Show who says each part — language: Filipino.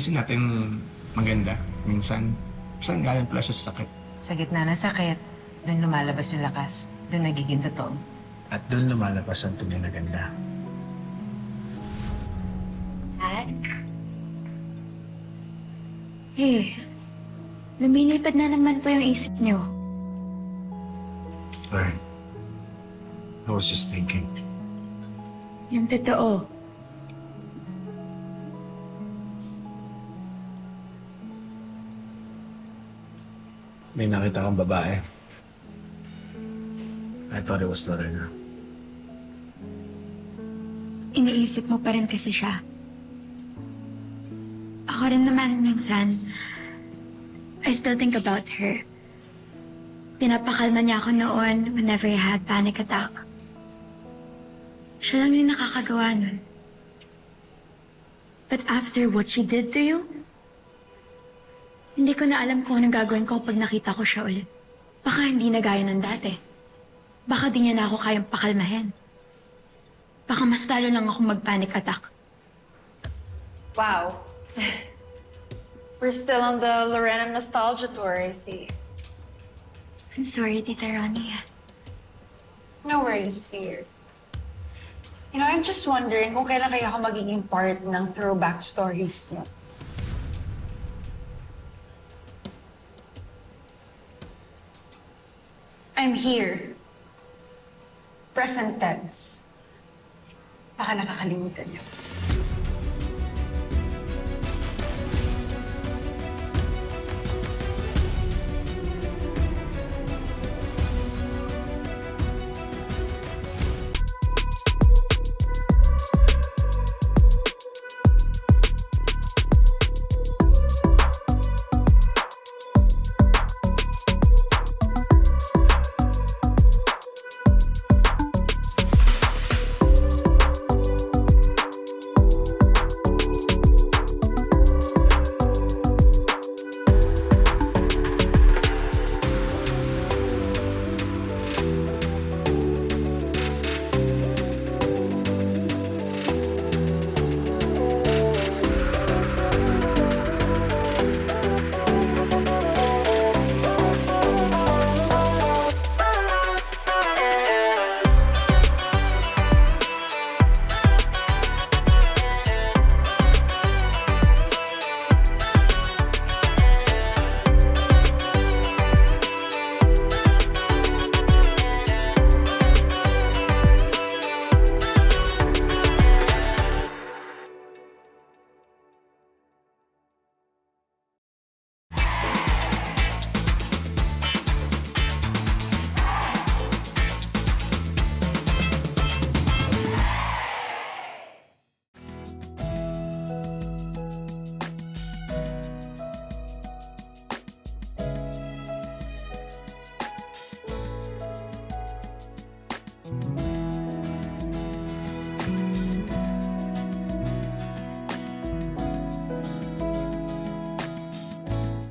Speaker 1: isip natin maganda minsan. Saan galing pala siya sa sakit?
Speaker 2: Sa gitna ng sakit, doon lumalabas yung lakas. Doon nagiging totoo.
Speaker 1: At doon lumalabas ang tunay na ganda.
Speaker 3: Dad? Eh, lumilipad na naman po yung isip niyo.
Speaker 1: Sorry. I was just thinking.
Speaker 3: Yung totoo.
Speaker 1: May nakita kang babae. I thought it was Lorena.
Speaker 3: Iniisip mo pa rin kasi siya. Ako rin naman minsan, I still think about her. Pinapakalma niya ako noon whenever I had panic attack. Siya lang yung nakakagawa nun. But after what she did to you, hindi ko na alam kung anong gagawin ko pag nakita ko siya ulit. Baka hindi na gaya ng dati. Baka di niya na ako kayang pakalmahin. Baka mas lalo lang ako mag-panic attack.
Speaker 4: Wow. We're still on the Lorena nostalgia tour, I see.
Speaker 3: I'm sorry, Tita Ronnie.
Speaker 4: No worries, dear. You know, I'm just wondering kung kailan kaya ako magiging part ng throwback stories mo. I'm here. Present tense. Baka nakakalimutan niyo.